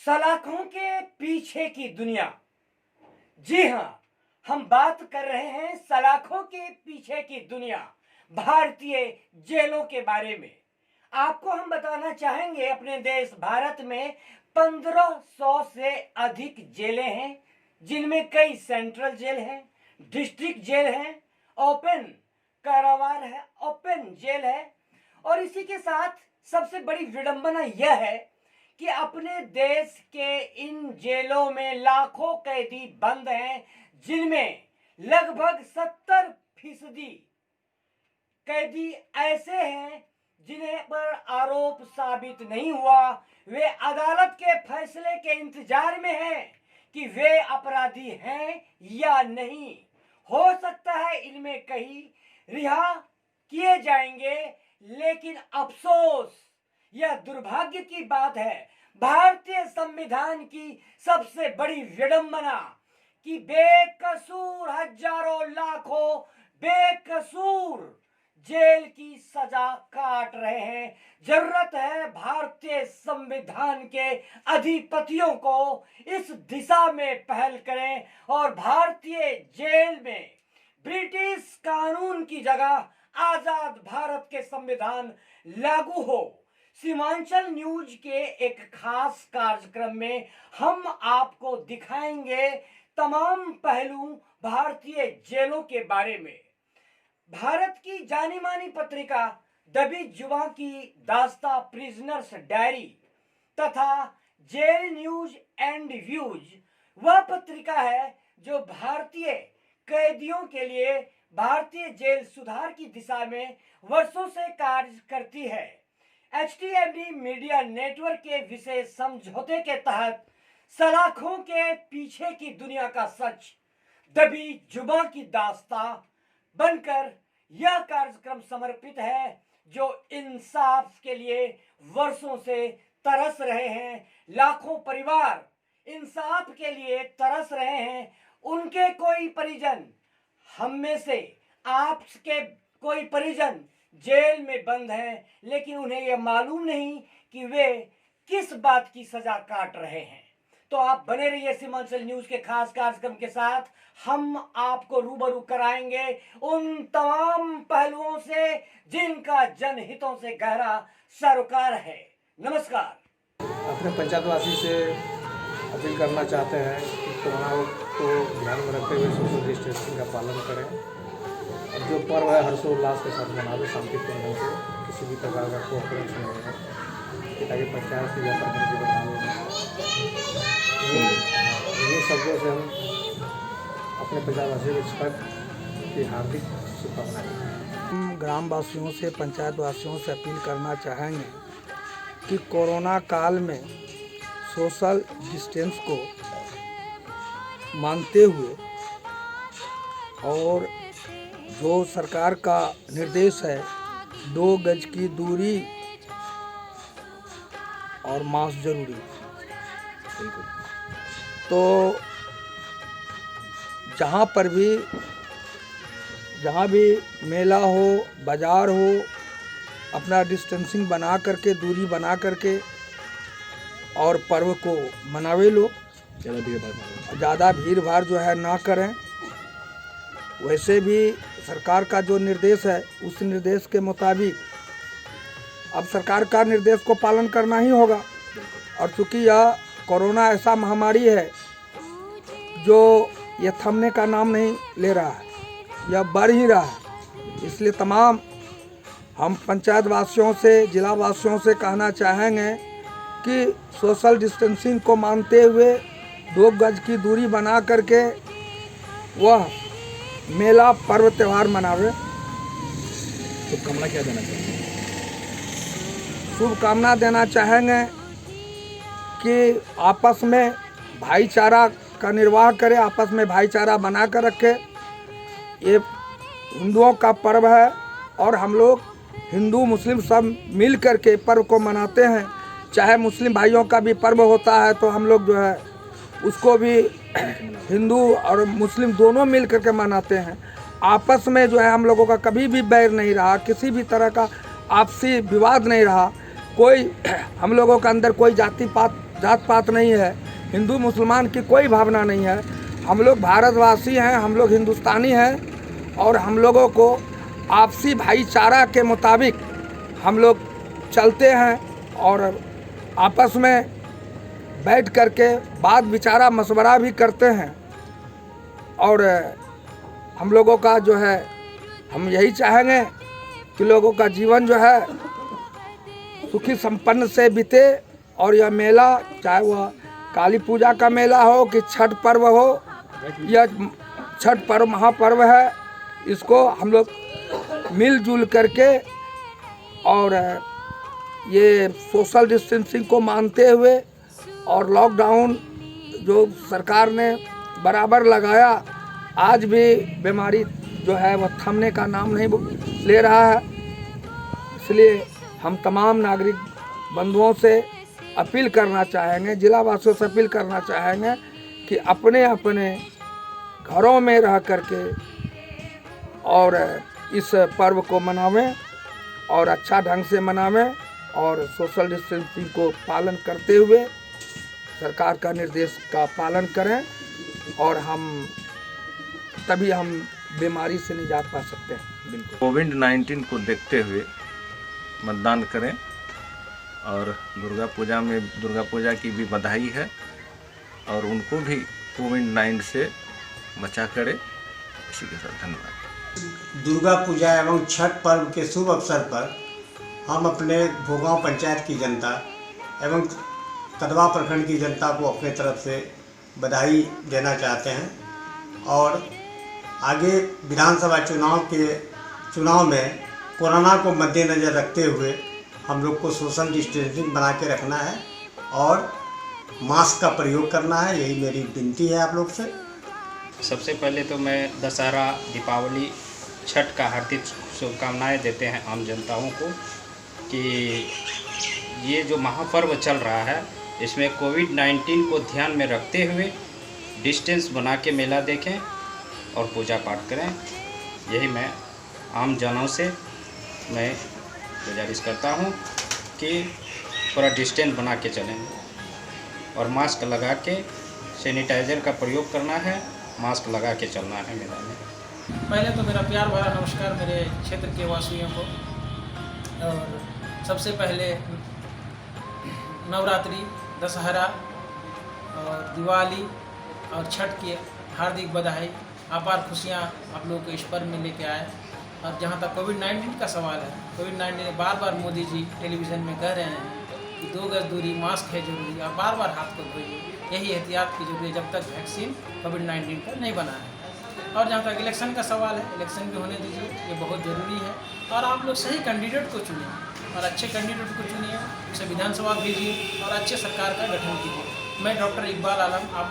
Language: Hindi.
सलाखों के पीछे की दुनिया। जी हाँ, हम बात कर रहे हैं सलाखों के पीछे की दुनिया, भारतीय जेलों के बारे में। आपको हम बताना चाहेंगे अपने देश भारत में 1500 से अधिक जेलें हैं, जिनमें कई सेंट्रल जेल हैं, डिस्ट्रिक्ट जेल हैं, ओपन कारावार है, ओपन जेल है। और इसी के साथ सबसे बड़ी विडंबना यह है कि अपने देश के इन जेलों में लाखों कैदी बंद हैं, जिनमें लगभग 70% कैदी ऐसे हैं जिन्हें पर आरोप साबित नहीं हुआ। वे अदालत के फैसले के इंतजार में हैं कि वे अपराधी हैं या नहीं। हो सकता है इनमें कहीं रिहा किए जाएंगे, लेकिन अफसोस यह दुर्भाग्य की बात है, भारतीय संविधान की सबसे बड़ी विडंबना कि बेकसूर हजारों लाखों बेकसूर जेल की सजा काट रहे हैं। जरूरत है भारतीय संविधान के अधिपतियों को इस दिशा में पहल करें और भारतीय जेल में ब्रिटिश कानून की जगह आजाद भारत के संविधान लागू हो। सीमांचल न्यूज के एक खास कार्यक्रम में हम आपको दिखाएंगे तमाम पहलू भारतीय जेलों के बारे में। भारत की जानी मानी पत्रिका दबी जुबां की दास्ता प्रिजनर्स डायरी तथा जेल न्यूज एंड व्यूज वह पत्रिका है जो भारतीय कैदियों के लिए भारतीय जेल सुधार की दिशा में वर्षों से कार्य करती है। HTMD मीडिया नेटवर्क के विशेष समझौते के तहत सलाखों के पीछे की दुनिया का सच दबी जुबां की दास्तां बनकर यह कार्यक्रम समर्पित है, जो इंसाफ के लिए वर्षों से तरस रहे हैं। लाखों परिवार इंसाफ के लिए तरस रहे हैं। उनके कोई परिजन, हम में से आपके कोई परिजन जेल में बंद हैं, लेकिन उन्हें यह मालूम नहीं कि वे किस बात की सजा काट रहे हैं। तो आप बने रहिए सीमांचल न्यूज के खास कार्यक्रम के साथ। हम आपको रूबरू कराएंगे उन तमाम पहलुओं से जिनका जनहितों से गहरा सरोकार है। नमस्कार। अपने पंचायतवासी से अपील करना चाहते हैं कि कोरोना को ध्यान में रखते हुए सोशल डिस्टेंसिंग का पालन करें और जो पर्व है हर्षोल्लास के साथ मनावे, शांतिपूर्ण ढंग से, किसी भी प्रकार का कोऑपरेशन नहीं है, ताकि पंचायत से या प्रखंड की बदनामी इन्हीं शब्दों से हम अपने पंचायतवासियों को छठ की हार्दिक शुभकामनाएं। हम ग्रामवासियों से, पंचायतवासियों से अपील करना चाहेंगे कि कोरोना काल में सोशल डिस्टेंस को मानते हुए और जो सरकार का निर्देश है 2 गज की दूरी और मास्क जरूरी, तो जहाँ भी मेला हो, बाज़ार हो, अपना डिस्टेंसिंग बना करके, दूरी बना करके और पर्व को मनावे लो। ज़्यादा भीड़ भाड़ जो है ना करें। वैसे भी सरकार का जो निर्देश है उस निर्देश के मुताबिक अब सरकार का निर्देश को पालन करना ही होगा। और चूँकि यह कोरोना ऐसा महामारी है जो ये थमने का नाम नहीं ले रहा है, यह बढ़ ही रहा है, इसलिए तमाम हम पंचायत वासियों से, जिला वासियों से कहना चाहेंगे कि सोशल डिस्टेंसिंग को मानते हुए 2 गज की दूरी बना करके वह मेला, पर्व, त्यौहार मनावे। शुभकामना क्या देना चाहेंगे? शुभकामना देना चाहेंगे कि आपस में भाईचारा का निर्वाह करें, आपस में भाईचारा बना कर रखें। ये हिंदुओं का पर्व है और हम लोग हिंदू मुस्लिम सब मिल कर के पर्व को मनाते हैं। चाहे मुस्लिम भाइयों का भी पर्व होता है तो हम लोग जो है उसको भी हिंदू और मुस्लिम दोनों मिल कर के मनाते हैं। आपस में जो है हम लोगों का कभी भी बैर नहीं रहा, किसी भी तरह का आपसी विवाद नहीं रहा। कोई हम लोगों के अंदर कोई जाति पात जात पात नहीं है, हिंदू मुसलमान की कोई भावना नहीं है। हम लोग भारतवासी हैं, हम लोग हिंदुस्तानी हैं और हम लोगों को आपसी भाईचारा के मुताबिक हम लोग चलते हैं और आपस में बैठ कर के बात विचारा मशवरा भी करते हैं। और हम लोगों का जो है, हम यही चाहेंगे कि लोगों का जीवन जो है सुखी संपन्न से बीते। और यह मेला, चाहे वह काली पूजा का मेला हो कि छठ पर्व हो, यह छठ पर्व महापर्व है, इसको हम लोग मिलजुल करके और ये सोशल डिस्टेंसिंग को मानते हुए और लॉकडाउन जो सरकार ने बराबर लगाया, आज भी बीमारी जो है वह थमने का नाम नहीं ले रहा है। इसलिए हम तमाम नागरिक बंधुओं से अपील करना चाहेंगे, जिला वासियों से अपील करना चाहेंगे कि अपने अपने घरों में रह करके और इस पर्व को मनावें और अच्छा ढंग से मनावें और सोशल डिस्टेंसिंग को पालन करते हुए सरकार का निर्देश का पालन करें और तभी हम बीमारी से निजात पा सकते हैं। बिल्कुल। कोविड-19 को देखते हुए मतदान करें और दुर्गा पूजा की भी बधाई है और उनको भी कोविड-19 से बचा करे। इसी के साथ धन्यवाद। दुर्गा पूजा एवं छठ पर्व के शुभ अवसर पर हम अपने भोगांव पंचायत की जनता एवं कदवा प्रखंड की जनता को अपने तरफ से बधाई देना चाहते हैं और आगे विधानसभा चुनाव में कोरोना को मद्देनज़र रखते हुए हम लोग को सोशल डिस्टेंसिंग बना के रखना है और मास्क का प्रयोग करना है। यही मेरी विनती है आप लोग से। सबसे पहले तो मैं दशहरा, दीपावली, छठ का हार्दिक शुभकामनाएं देते हैं आम जनताओं को कि ये जो महापर्व चल रहा है इसमें कोविड-19 को ध्यान में रखते हुए डिस्टेंस बना के मेला देखें और पूजा पाठ करें। यही मैं आम जनों से मैं गुजारिश करता हूँ कि थोड़ा डिस्टेंस बना के चलें और मास्क लगा के, सैनिटाइज़र का प्रयोग करना है, मास्क लगा के चलना है मेला में। पहले तो मेरा प्यार भरा नमस्कार मेरे क्षेत्र के वासियों को। और सबसे पहले नवरात्रि, दशहरा और दिवाली और छठ की हार्दिक बधाई, अपार खुशियाँ आप लोगों को इस पर्व में लेके आए। और जहाँ तक कोविड-19 का सवाल है, कोविड-19 बार बार मोदी जी टेलीविज़न में कह रहे हैं कि 2 गज दूरी, मास्क है जरूरी, आप बार बार हाथ को धोइए। यही एहतियात की जरूरत है जब तक वैक्सीन कोविड-19 का नहीं बना है। और जहाँ तक इलेक्शन का सवाल है, इलेक्शन भी होने दीजिए, ये बहुत ज़रूरी है। और आप लोग सही कैंडिडेट को चुनिए और अच्छे कैंडिडेट को चुनिए, उसे विधानसभा भेजिए और अच्छे सरकार का गठन कीजिए। मैं डॉक्टर इकबाल आलम आप लोग